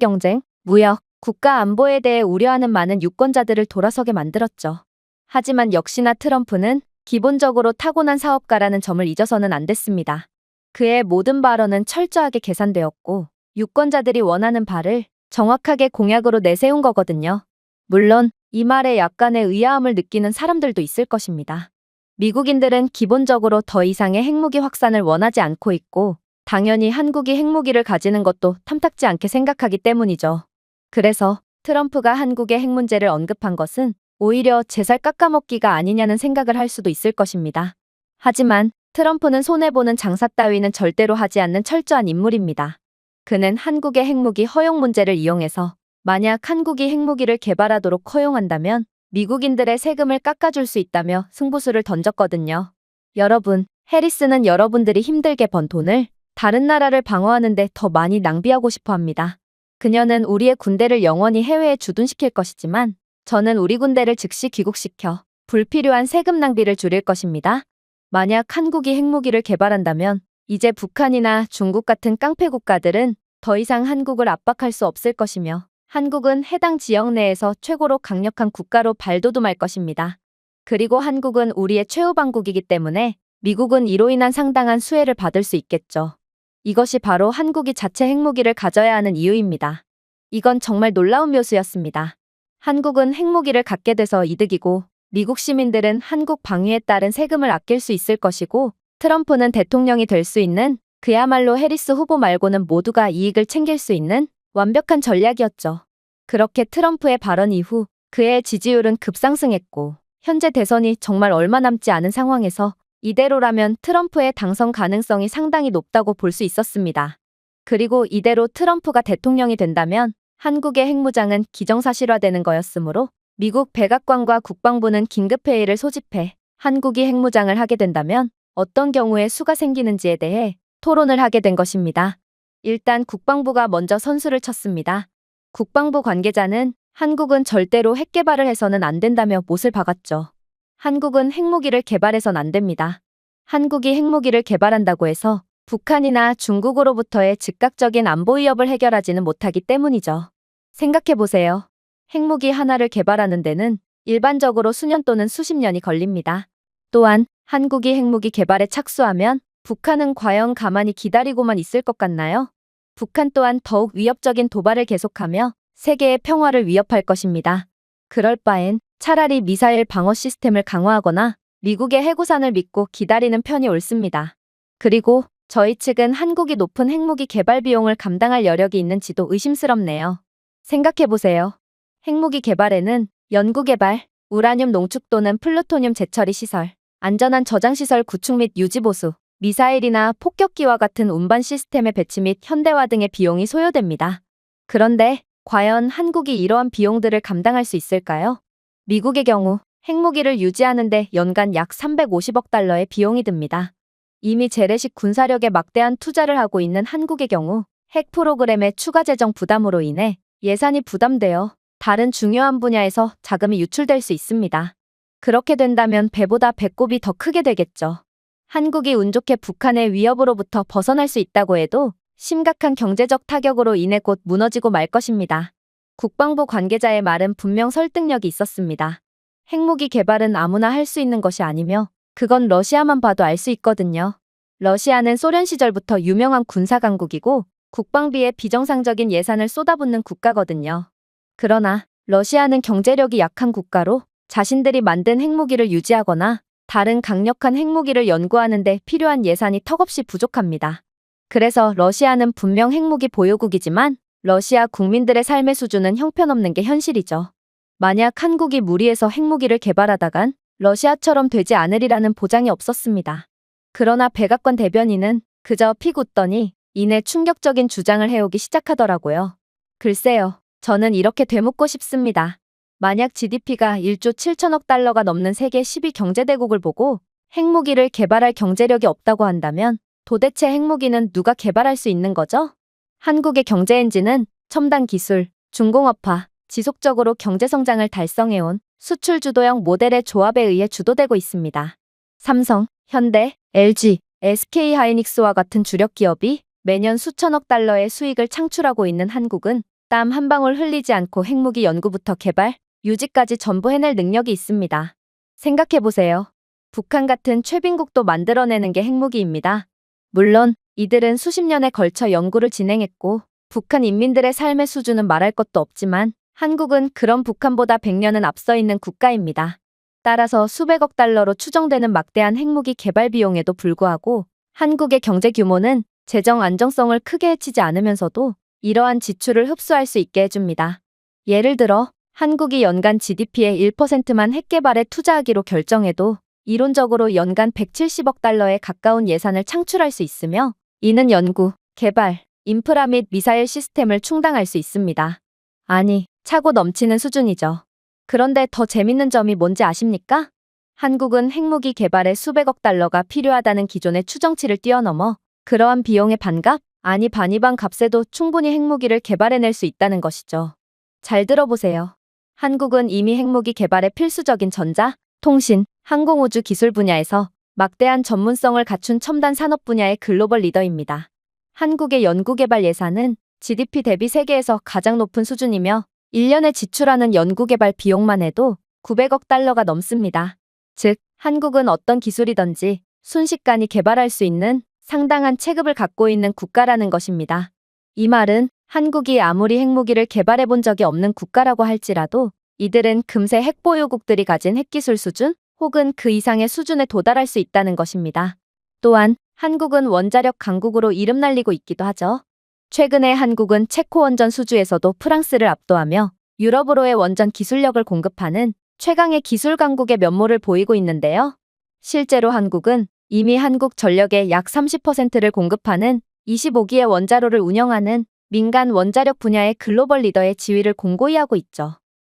무역, 국가 안보에 대해 우려하는 많은 유권자들을 돌아서게 만들었죠. 하지만 역시나 트럼프는 기본적으로 타고난 사업가라는 점을 잊어서는 안 됐습니다. 그의 모든 발언은 철저하게 계산되었고 유권자들이 원하는 바를 정확하게 공약으로 내세운 거거든요. 물론 이 말에 약간의 의아함을 느끼는 사람들도 있을 것입니다. 미국인들은 기본적으로 더 이상의 핵무기 확산을 원하지 않고 있고 당연히 한국이 핵무기를 가지는 것도 탐탁지 않게 생각하기 때문이죠. 그래서 트럼프가 한국의 핵 문제를 언급한 것은 오히려 제 살 깎아먹기가 아니냐는 생각을 할 수도 있을 것입니다. 하지만 트럼프는 손해보는 장사 따위는 절대로 하지 않는 철저한 인물입니다. 그는 한국의 핵무기 허용 문제를 이용해서 만약 한국이 핵무기를 개발하도록 허용한다면 미국인들의 세금을 깎아줄 수 있다며 승부수를 던졌거든요. 여러분, 해리스는 여러분들이 힘들게 번 돈을 다른 나라를 방어하는 데 더 많이 낭비하고 싶어 합니다. 그녀는 우리의 군대를 영원히 해외에 주둔시킬 것이지만 저는 우리 군대를 즉시 귀국시켜 불필요한 세금 낭비를 줄일 것입니다. 만약 한국이 핵무기를 개발한다면 이제 북한이나 중국 같은 깡패 국가들은 더 이상 한국을 압박할 수 없을 것이며 한국은 해당 지역 내에서 최고로 강력한 국가로 발돋움할 것입니다. 그리고 한국은 우리의 최후방국이기 때문에 미국은 이로 인한 상당한 수혜를 받을 수 있겠죠. 이것이 바로 한국이 자체 핵무기를 가져야 하는 이유입니다. 이건 정말 놀라운 묘수였습니다. 한국은 핵무기를 갖게 돼서 이득이고 미국 시민들은 한국 방위에 따른 세금을 아낄 수 있을 것이고 트럼프는 대통령이 될 수 있는 그야말로 해리스 후보 말고는 모두가 이익을 챙길 수 있는 완벽한 전략이었죠. 그렇게 트럼프의 발언 이후 그의 지지율은 급상승했고 현재 대선이 정말 얼마 남지 않은 상황에서 이대로라면 트럼프의 당선 가능성이 상당히 높다고 볼 수 있었습니다. 그리고 이대로 트럼프가 대통령이 된다면 한국의 핵무장은 기정사실화되는 거였으므로 미국 백악관과 국방부는 긴급회의를 소집해 한국이 핵무장을 하게 된다면 어떤 경우에 수가 생기는지에 대해 토론을 하게 된 것입니다. 일단 국방부가 먼저 선수를 쳤습니다. 국방부 관계자는 한국은 절대로 핵 개발을 해서는 안 된다며 못을 박았죠. 한국은 핵무기를 개발해선 안 됩니다. 한국이 핵무기를 개발한다고 해서 북한이나 중국으로부터의 즉각적인 안보 위협을 해결하지는 못하기 때문이죠. 생각해보세요. 핵무기 하나를 개발하는 데는 일반적으로 수년 또는 수십 년이 걸립니다. 또한 한국이 핵무기 개발에 착수하면 북한은 과연 가만히 기다리고만 있을 것 같나요? 북한 또한 더욱 위협적인 도발을 계속하며 세계의 평화를 위협할 것입니다. 그럴 바엔 차라리 미사일 방어 시스템을 강화하거나 미국의 해구산을 믿고 기다리는 편이 옳습니다. 그리고 저희 측은 한국이 높은 핵무기 개발 비용을 감당할 여력이 있는지도 의심스럽네요. 생각해보세요. 핵무기 개발에는 연구개발, 우라늄 농축 또는 플루토늄 재처리 시설, 안전한 저장시설 구축 및 유지 보수, 미사일이나 폭격기와 같은 운반 시스템의 배치 및 현대화 등의 비용이 소요됩니다. 그런데 과연 한국이 이러한 비용들을 감당할 수 있을까요? 미국의 경우 핵무기를 유지하는데 연간 약 350억 달러의 비용이 듭니다. 이미 재래식 군사력에 막대한 투자를 하고 있는 한국의 경우 핵 프로그램의 추가 재정 부담으로 인해 예산이 부담되어 다른 중요한 분야에서 자금이 유출될 수 있습니다. 그렇게 된다면 배보다 배꼽이 더 크게 되겠죠. 한국이 운 좋게 북한의 위협으로부터 벗어날 수 있다고 해도 심각한 경제적 타격으로 인해 곧 무너지고 말 것입니다. 국방부 관계자의 말은 분명 설득력이 있었습니다. 핵무기 개발은 아무나 할 수 있는 것이 아니며 그건 러시아만 봐도 알 수 있거든요. 러시아는 소련 시절부터 유명한 군사 강국이고 국방비에 비정상적인 예산을 쏟아붓는 국가거든요. 그러나 러시아는 경제력이 약한 국가로 자신들이 만든 핵무기를 유지하거나 다른 강력한 핵무기를 연구하는 데 필요한 예산이 턱없이 부족합니다. 그래서 러시아는 분명 핵무기 보유국이지만 러시아 국민들의 삶의 수준은 형편없는 게 현실이죠. 만약 한국이 무리해서 핵무기를 개발하다간 러시아처럼 되지 않으리라는 보장이 없었습니다. 그러나 백악관 대변인은 그저 픽 웃더니 이내 충격적인 주장을 해오기 시작하더라고요. 글쎄요, 저는 이렇게 되묻고 싶습니다. 만약 GDP가 1조 7천억 달러가 넘는 세계 10위 경제대국을 보고 핵무기를 개발할 경제력이 없다고 한다면 도대체 핵무기는 누가 개발할 수 있는 거죠? 한국의 경제 엔진은 첨단 기술, 중공업화, 지속적으로 경제성장을 달성해온 수출 주도형 모델의 조합에 의해 주도되고 있습니다. 삼성, 현대, LG, SK하이닉스와 같은 주력 기업이 매년 수천억 달러의 수익을 창출하고 있는 한국은 땀 한 방울 흘리지 않고 핵무기 연구부터 개발, 유지까지 전부 해낼 능력이 있습니다. 생각해보세요. 북한 같은 최빈국도 만들어내는 게 핵무기입니다. 물론 이들은 수십 년에 걸쳐 연구를 진행했고 북한 인민들의 삶의 수준은 말할 것도 없지만 한국은 그런 북한보다 100년은 앞서 있는 국가입니다. 따라서 수백억 달러로 추정되는 막대한 핵무기 개발 비용에도 불구하고 한국의 경제 규모는 재정 안정성을 크게 해치지 않으면서도 이러한 지출을 흡수할 수 있게 해줍니다. 예를 들어 한국이 연간 GDP의 1%만 핵 개발에 투자하기로 결정해도 이론적으로 연간 170억 달러에 가까운 예산을 창출할 수 있으며 이는 연구, 개발, 인프라 및 미사일 시스템을 충당할 수 있습니다. 아니, 차고 넘치는 수준이죠. 그런데 더 재밌는 점이 뭔지 아십니까? 한국은 핵무기 개발에 수백억 달러가 필요하다는 기존의 추정치를 뛰어넘어 그러한 비용의 반값, 아니 반이반 값에도 충분히 핵무기를 개발해낼 수 있다는 것이죠. 잘 들어보세요. 한국은 이미 핵무기 개발에 필수적인 전자, 통신, 항공우주 기술 분야에서 막대한 전문성을 갖춘 첨단 산업 분야의 글로벌 리더입니다. 한국의 연구개발 예산은 GDP 대비 세계에서 가장 높은 수준이며 1년에 지출하는 연구개발 비용만 해도 900억 달러가 넘습니다. 즉, 한국은 어떤 기술이든지 순식간에 개발할 수 있는 상당한 체급을 갖고 있는 국가라는 것입니다. 이 말은 한국이 아무리 핵무기를 개발해 본 적이 없는 국가라고 할지라도 이들은 금세 핵보유국들이 가진 핵기술 수준 혹은 그 이상의 수준에 도달할 수 있다는 것입니다. 또한 한국은 원자력 강국으로 이름 날리고 있기도 하죠. 최근에 한국은 체코 원전 수주에서도 프랑스를 압도하며 유럽으로의 원전 기술력을 공급하는 최강의 기술 강국의 면모를 보이고 있는데요. 실제로 한국은 이미 한국전력의 약 30%를 공급하는 25기의 원자로를 운영하는 민간 원자력 분야의 글로벌 리더의 지위를 공고히 하고 있죠.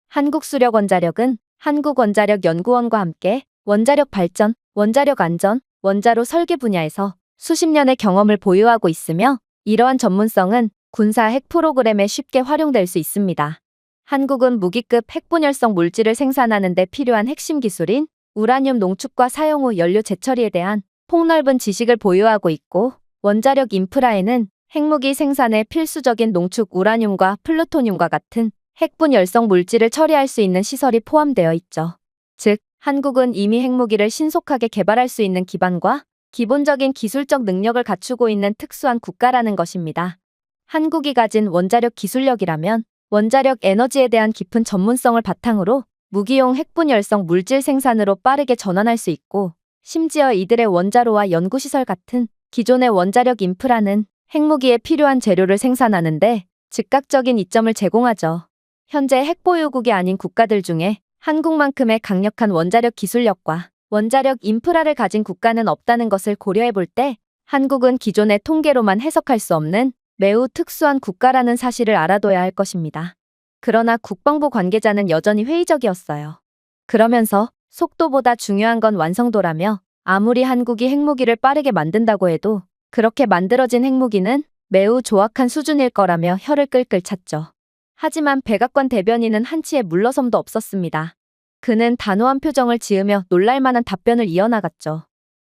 한국수력원자력은 한국원자력연구원과 함께 원자력 발전, 원자력 안전, 원자로 설계 분야에서 수십 년의 경험을 보유하고 있으며 이러한 전문성은 군사 핵 프로그램에 쉽게 활용될 수 있습니다. 한국은 무기급 핵분열성 물질을 생산하는 데 필요한 핵심 기술인 우라늄 농축과 사용 후 연료 재처리에 대한 폭넓은 지식을 보유하고 있고 원자력 인프라에는 핵무기 생산에 필수적인 농축 우라늄과 플루토늄과 같은 핵분열성 물질을 처리할 수 있는 시설이 포함되어 있죠. 즉, 한국은 이미 핵무기를 신속하게 개발할 수 있는 기반과 기본적인 기술적 능력을 갖추고 있는 특수한 국가라는 것입니다. 한국이 가진 원자력 기술력이라면 원자력 에너지에 대한 깊은 전문성을 바탕으로 무기용 핵분열성 물질 생산으로 빠르게 전환할 수 있고 심지어 이들의 원자로와 연구시설 같은 기존의 원자력 인프라는 핵무기에 필요한 재료를 생산하는데 즉각적인 이점을 제공하죠. 현재 핵보유국이 아닌 국가들 중에 한국만큼의 강력한 원자력 기술력과 원자력 인프라를 가진 국가는 없다는 것을 고려해 볼 때 한국은 기존의 통계로만 해석할 수 없는 매우 특수한 국가라는 사실을 알아둬야 할 것입니다. 그러나 국방부 관계자는 여전히 회의적이었어요. 그러면서 속도보다 중요한 건 완성도라며 아무리 한국이 핵무기를 빠르게 만든다고 해도 그렇게 만들어진 핵무기는 매우 조악한 수준일 거라며 혀를 끌끌 찼죠. 하지만 백악관 대변인은 한치의 물러섬도 없었습니다. 그는 단호한 표정을 지으며 놀랄만한 답변을 이어나갔죠.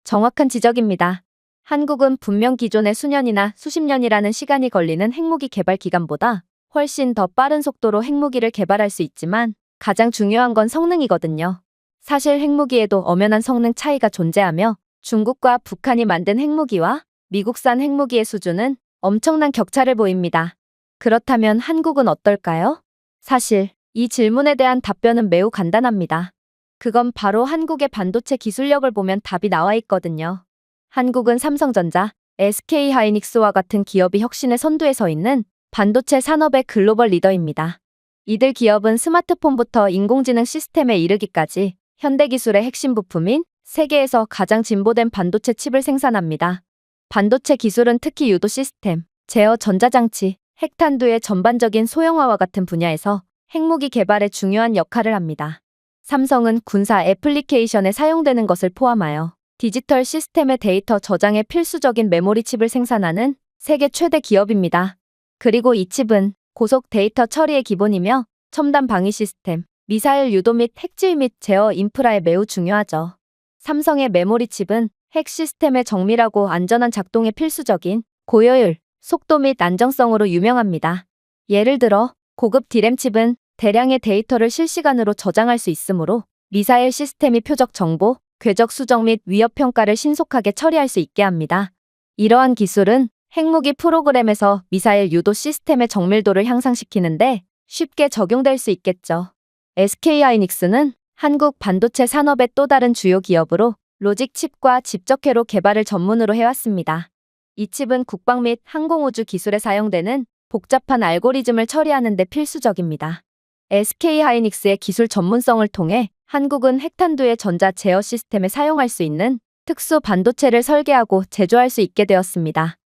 정확한 지적입니다. 한국은 분명 기존의 수년이나 수십 년이라는 시간이 걸리는 핵무기 개발 기간보다 훨씬 더 빠른 속도로 핵무기를 개발할 수 있지만 가장 중요한 건 성능이거든요. 사실 핵무기에도 엄연한 성능 차이가 존재하며 중국과 북한이 만든 핵무기와 미국산 핵무기의 수준은 엄청난 격차를 보입니다. 그렇다면 한국은 어떨까요? 사실 이 질문에 대한 답변은 매우 간단합니다. 그건 바로 한국의 반도체 기술력을 보면 답이 나와 있거든요. 한국은 삼성전자, SK하이닉스와 같은 기업이 혁신의 선두에 서 있는 반도체 산업의 글로벌 리더입니다. 이들 기업은 스마트폰부터 인공지능 시스템에 이르기까지 현대기술의 핵심 부품인 세계에서 가장 진보된 반도체 칩을 생산합니다. 반도체 기술은 특히 유도 시스템, 제어 전자장치, 핵탄두의 전반적인 소형화와 같은 분야에서 핵무기 개발에 중요한 역할을 합니다. 삼성은 군사 애플리케이션에 사용되는 것을 포함하여 디지털 시스템의 데이터 저장에 필수적인 메모리 칩을 생산하는 세계 최대 기업입니다. 그리고 이 칩은 고속 데이터 처리의 기본이며 첨단 방위 시스템, 미사일 유도 및 핵지휘 및 제어 인프라에 매우 중요하죠. 삼성의 메모리 칩은 핵 시스템의 정밀하고 안전한 작동에 필수적인 고효율, 속도 및 안정성으로 유명합니다. 예를 들어 고급 D램 칩은 대량의 데이터를 실시간으로 저장할 수 있으므로 미사일 시스템이 표적 정보, 궤적 수정 및 위협 평가를 신속하게 처리할 수 있게 합니다. 이러한 기술은 핵무기 프로그램에서 미사일 유도 시스템의 정밀도를 향상시키는데 쉽게 적용될 수 있겠죠. SK하이닉스는 한국 반도체 산업의 또 다른 주요 기업으로 로직 칩과 집적회로 개발을 전문으로 해왔습니다. 이 칩은 국방 및 항공우주 기술에 사용되는 복잡한 알고리즘을 처리하는 데 필수적입니다. SK하이닉스의 기술 전문성을 통해 한국은 핵탄두의 전자 제어 시스템에 사용할 수 있는 특수 반도체를 설계하고 제조할 수 있게 되었습니다.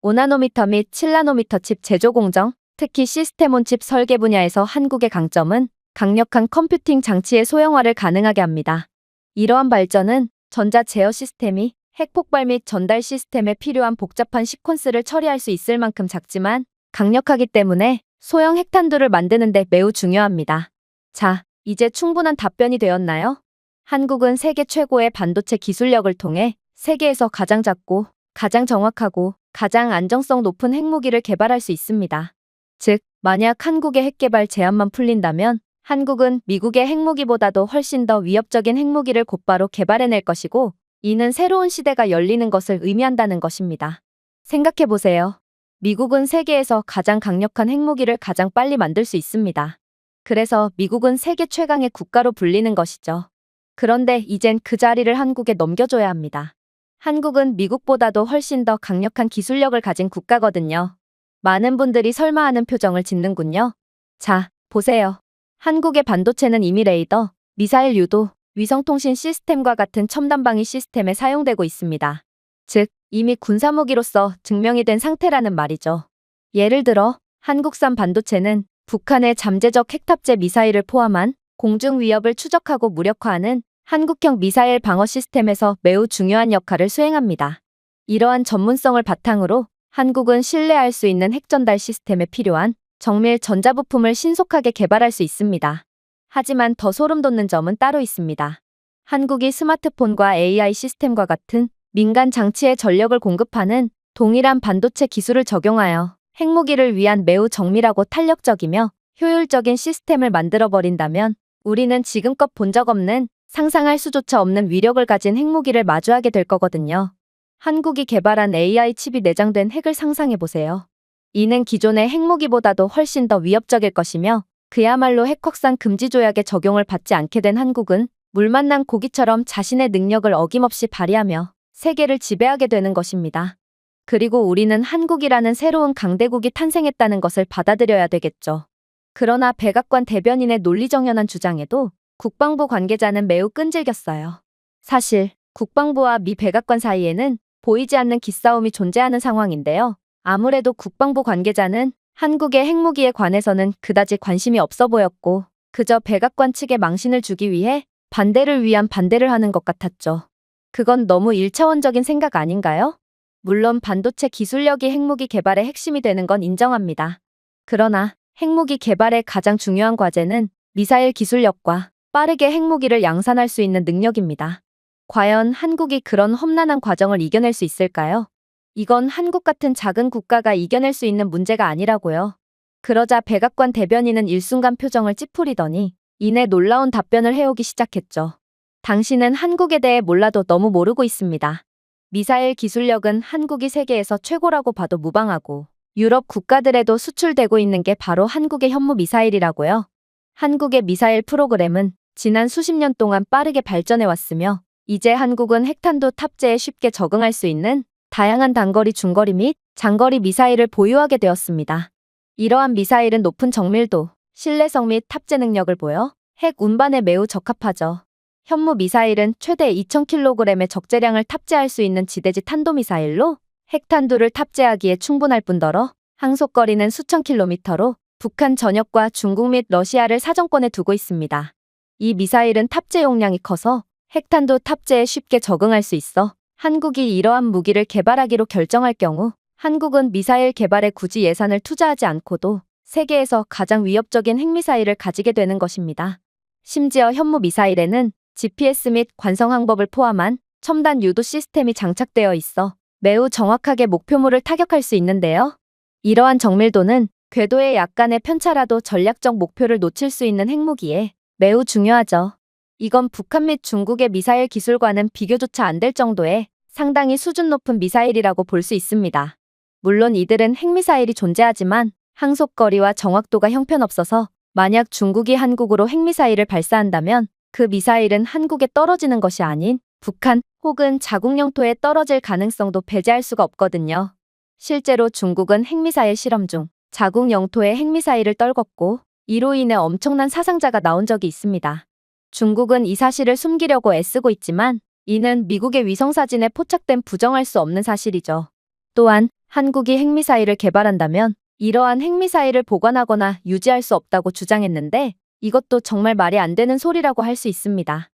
5나노미터 및 7나노미터 칩 제조 공정, 특히 시스템온 칩 설계 분야에서 한국의 강점은 강력한 컴퓨팅 장치의 소형화를 가능하게 합니다. 이러한 발전은 전자 제어 시스템이 핵폭발 및 전달 시스템에 필요한 복잡한 시퀀스를 처리할 수 있을 만큼 작지만 강력하기 때문에 소형 핵탄두를 만드는 데 매우 중요합니다. 자, 이제 충분한 답변이 되었나요? 한국은 세계 최고의 반도체 기술력을 통해 세계에서 가장 작고 가장 정확하고 가장 안정성 높은 핵무기를 개발할 수 있습니다. 즉, 만약 한국의 핵개발 제한만 풀린다면 한국은 미국의 핵무기보다도 훨씬 더 위협적인 핵무기를 곧바로 개발해낼 것이고 이는 새로운 시대가 열리는 것을 의미한다는 것입니다. 생각해보세요. 미국은 세계에서 가장 강력한 핵무기를 가장 빨리 만들 수 있습니다. 그래서 미국은 세계 최강의 국가로 불리는 것이죠. 그런데 이젠 그 자리를 한국에 넘겨줘야 합니다. 한국은 미국보다도 훨씬 더 강력한 기술력을 가진 국가거든요. 많은 분들이 설마하는 표정을 짓는군요. 자, 보세요. 한국의 반도체는 이미 레이더, 미사일 유도, 위성통신 시스템과 같은 첨단 방위 시스템에 사용되고 있습니다. 즉, 이미 군사무기로서 증명이 된 상태라는 말이죠. 예를 들어 한국산 반도체는 북한의 잠재적 핵탑재 미사일을 포함한 공중 위협을 추적하고 무력화하는 한국형 미사일 방어 시스템에서 매우 중요한 역할을 수행합니다. 이러한 전문성을 바탕으로 한국은 신뢰할 수 있는 핵전달 시스템에 필요한 정밀 전자부품을 신속하게 개발할 수 있습니다. 하지만 더 소름 돋는 점은 따로 있습니다. 한국이 스마트폰과 AI 시스템과 같은 민간 장치에 전력을 공급하는 동일한 반도체 기술을 적용하여 핵무기를 위한 매우 정밀하고 탄력적이며 효율적인 시스템을 만들어버린다면 우리는 지금껏 본 적 없는 상상할 수조차 없는 위력을 가진 핵무기를 마주하게 될 거거든요. 한국이 개발한 AI 칩이 내장된 핵을 상상해보세요. 이는 기존의 핵무기보다도 훨씬 더 위협적일 것이며 그야말로 핵 확산 금지 조약의 적용을 받지 않게 된 한국은 물 만난 고기처럼 자신의 능력을 어김없이 발휘하며 세계를 지배하게 되는 것입니다. 그리고 우리는 한국이라는 새로운 강대국이 탄생했다는 것을 받아들여야 되겠죠. 그러나 백악관 대변인의 논리정연한 주장에도 국방부 관계자는 매우 끈질겼어요. 사실 국방부와 미 백악관 사이에는 보이지 않는 기싸움이 존재하는 상황인데요. 아무래도 국방부 관계자는 한국의 핵무기에 관해서는 그다지 관심이 없어 보였고 그저 백악관 측에 망신을 주기 위해 반대를 위한 반대를 하는 것 같았죠. 그건 너무 일차원적인 생각 아닌가요? 물론 반도체 기술력이 핵무기 개발의 핵심이 되는 건 인정합니다. 그러나 핵무기 개발의 가장 중요한 과제는 미사일 기술력과 빠르게 핵무기를 양산할 수 있는 능력입니다. 과연 한국이 그런 험난한 과정을 이겨낼 수 있을까요? 이건 한국 같은 작은 국가가 이겨낼 수 있는 문제가 아니라고요. 그러자 백악관 대변인은 일순간 표정을 찌푸리더니 이내 놀라운 답변을 해오기 시작했죠. 당신은 한국에 대해 몰라도 너무 모르고 있습니다. 미사일 기술력은 한국이 세계에서 최고라고 봐도 무방하고 유럽 국가들에도 수출되고 있는 게 바로 한국의 현무 미사일이라고요. 한국의 미사일 프로그램은 지난 수십 년 동안 빠르게 발전해 왔으며 이제 한국은 핵탄두 탑재에 쉽게 적응할 수 있는 다양한 단거리, 중거리 및 장거리 미사일을 보유하게 되었습니다. 이러한 미사일은 높은 정밀도, 신뢰성 및 탑재 능력을 보여 핵 운반에 매우 적합하죠. 현무 미사일은 최대 2000kg의 적재량을 탑재할 수 있는 지대지 탄도미사일로 핵탄두를 탑재하기에 충분할 뿐더러 항속거리는 수천 킬로미터로 북한 전역과 중국 및 러시아를 사정권에 두고 있습니다. 이 미사일은 탑재 용량이 커서 핵탄두 탑재에 쉽게 적응할 수 있어 한국이 이러한 무기를 개발하기로 결정할 경우 한국은 미사일 개발에 굳이 예산을 투자하지 않고도 세계에서 가장 위협적인 핵미사일을 가지게 되는 것입니다. 심지어 현무 미사일에는 GPS 및 관성 항법을 포함한 첨단 유도 시스템이 장착되어 있어 매우 정확하게 목표물을 타격할 수 있는데요. 이러한 정밀도는 궤도의 약간의 편차라도 전략적 목표를 놓칠 수 있는 핵무기에 매우 중요하죠. 이건 북한 및 중국의 미사일 기술과는 비교조차 안 될 정도의 상당히 수준 높은 미사일이라고 볼 수 있습니다. 물론 이들은 핵미사일이 존재하지만 항속거리와 정확도가 형편없어서 만약 중국이 한국으로 핵미사일을 발사한다면 그 미사일은 한국에 떨어지는 것이 아닌 북한 혹은 자국 영토에 떨어질 가능성도 배제할 수가 없거든요. 실제로 중국은 핵미사일 실험 중 자국 영토에 핵미사일을 떨궜고 이로 인해 엄청난 사상자가 나온 적이 있습니다. 중국은 이 사실을 숨기려고 애쓰고 있지만 이는 미국의 위성사진에 포착된 부정할 수 없는 사실이죠. 또한 한국이 핵미사일을 개발한다면 이러한 핵미사일을 보관하거나 유지할 수 없다고 주장했는데 이것도 정말 말이 안 되는 소리라고 할 수 있습니다.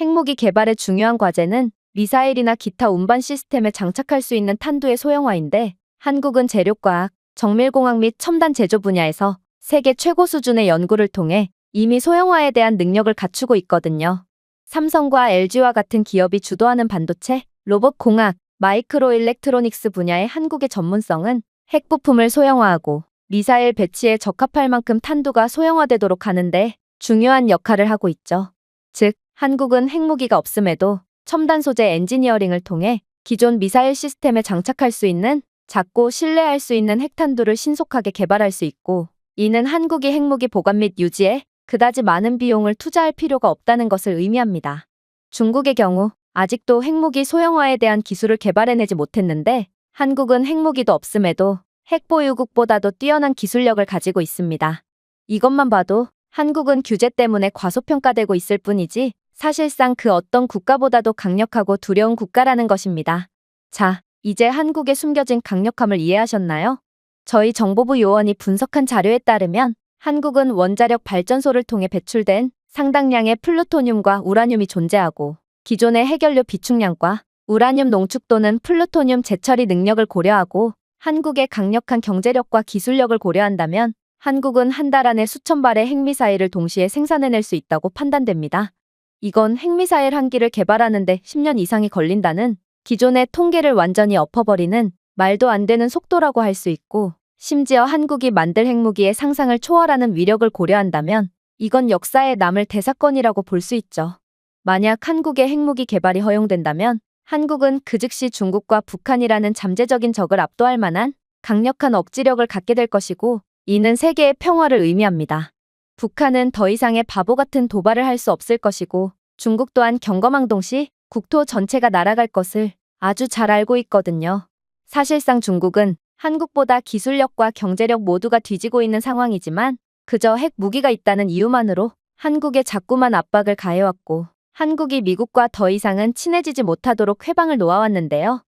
핵무기 개발의 중요한 과제는 미사일이나 기타 운반 시스템에 장착할 수 있는 탄두의 소형화인데 한국은 재료과학, 정밀공학 및 첨단 제조 분야에서 세계 최고 수준의 연구를 통해 이미 소형화에 대한 능력을 갖추고 있거든요. 삼성과 LG와 같은 기업이 주도하는 반도체, 로봇 공학, 마이크로 일렉트로닉스 분야의 한국의 전문성은 핵 부품을 소형화하고 미사일 배치에 적합할 만큼 탄두가 소형화되도록 하는데 중요한 역할을 하고 있죠. 즉, 한국은 핵무기가 없음에도 첨단 소재 엔지니어링을 통해 기존 미사일 시스템에 장착할 수 있는 작고 신뢰할 수 있는 핵탄두를 신속하게 개발할 수 있고 이는 한국이 핵무기 보관 및 유지에 그다지 많은 비용을 투자할 필요가 없다는 것을 의미합니다. 중국의 경우 아직도 핵무기 소형화에 대한 기술을 개발해내지 못했는데 한국은 핵무기도 없음에도 핵보유국보다도 뛰어난 기술력을 가지고 있습니다. 이것만 봐도 한국은 규제 때문에 과소평가되고 있을 뿐이지 사실상 그 어떤 국가보다도 강력하고 두려운 국가라는 것입니다. 자, 이제 한국의 숨겨진 강력함을 이해하셨나요? 저희 정보부 요원이 분석한 자료에 따르면 한국은 원자력 발전소를 통해 배출된 상당량의 플루토늄과 우라늄이 존재하고 기존의 핵연료 비축량과 우라늄 농축 또는 플루토늄 재처리 능력을 고려하고 한국의 강력한 경제력과 기술력을 고려한다면 한국은 한 달 안에 수천 발의 핵미사일을 동시에 생산해낼 수 있다고 판단됩니다. 이건 핵미사일 한 기를 개발하는데 10년 이상이 걸린다는 기존의 통계를 완전히 엎어버리는 말도 안 되는 속도라고 할 수 있고 심지어 한국이 만들 핵무기의 상상을 초월하는 위력을 고려한다면 이건 역사에 남을 대사건이라고 볼 수 있죠. 만약 한국의 핵무기 개발이 허용된다면 한국은 그 즉시 중국과 북한이라는 잠재적인 적을 압도할 만한 강력한 억지력을 갖게 될 것이고 이는 세계의 평화를 의미합니다. 북한은 더 이상의 바보 같은 도발을 할 수 없을 것이고 중국 또한 경거망동 시 국토 전체가 날아갈 것을 아주 잘 알고 있거든요. 사실상 중국은 한국보다 기술력과 경제력 모두가 뒤지고 있는 상황이지만 그저 핵 무기가 있다는 이유만으로 한국에 자꾸만 압박을 가해왔고 한국이 미국과 더 이상은 친해지지 못하도록 회방을 놓아왔는데요.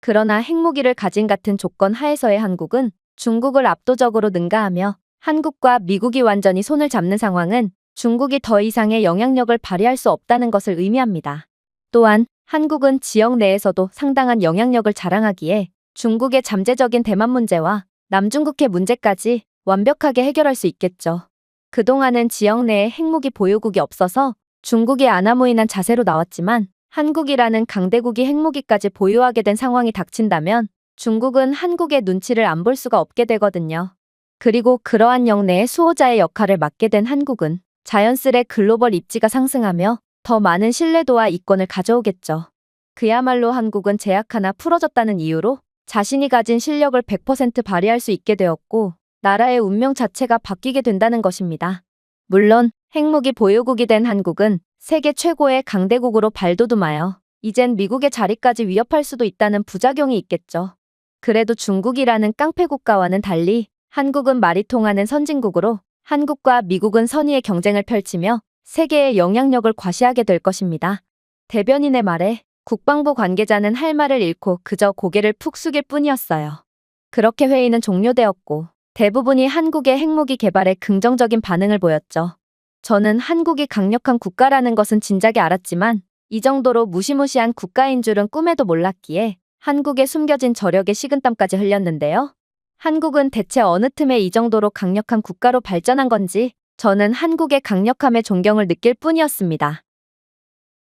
그러나 핵무기를 가진 같은 조건 하에서의 한국은 중국을 압도적으로 능가하며 한국과 미국이 완전히 손을 잡는 상황은 중국이 더 이상의 영향력을 발휘할 수 없다는 것을 의미합니다. 또한 한국은 지역 내에서도 상당한 영향력을 자랑하기에 중국의 잠재적인 대만 문제와 남중국해 문제까지 완벽하게 해결할 수 있겠죠. 그동안은 지역 내에 핵무기 보유국이 없어서 중국이 아나무인한 자세로 나왔지만 한국이라는 강대국이 핵무기까지 보유하게 된 상황이 닥친다면 중국은 한국의 눈치를 안 볼 수가 없게 되거든요. 그리고 그러한 영내의 수호자의 역할을 맡게 된 한국은 자연스레 글로벌 입지가 상승하며 더 많은 신뢰도와 이권을 가져오겠죠. 그야말로 한국은 제약 하나 풀어졌다는 이유로 자신이 가진 실력을 100% 발휘할 수 있게 되었고 나라의 운명 자체가 바뀌게 된다는 것입니다. 물론 핵무기 보유국이 된 한국은 세계 최고의 강대국으로 발돋움하여 이젠 미국의 자리까지 위협할 수도 있다는 부작용이 있겠죠. 그래도 중국이라는 깡패 국가와는 달리 한국은 말이 통하는 선진국으로 한국과 미국은 선의의 경쟁을 펼치며 세계의 영향력을 과시하게 될 것입니다. 대변인의 말에 국방부 관계자는 할 말을 잃고 그저 고개를 푹 숙일 뿐이었어요. 그렇게 회의는 종료되었고 대부분이 한국의 핵무기 개발에 긍정적인 반응을 보였죠. 저는 한국이 강력한 국가라는 것은 진작에 알았지만 이 정도로 무시무시한 국가인 줄은 꿈에도 몰랐기에 한국의 숨겨진 저력에 식은땀까지 흘렸는데요. 한국은 대체 어느 틈에 이 정도로 강력한 국가로 발전한 건지 저는 한국의 강력함에 존경을 느낄 뿐이었습니다.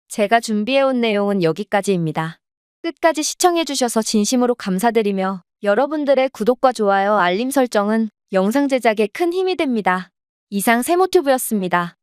제가 준비해온 내용은 여기까지입니다. 끝까지 시청해주셔서 진심으로 감사드리며 여러분들의 구독과 좋아요, 알림 설정은 영상 제작에 큰 힘이 됩니다. 이상 세모튜브였습니다.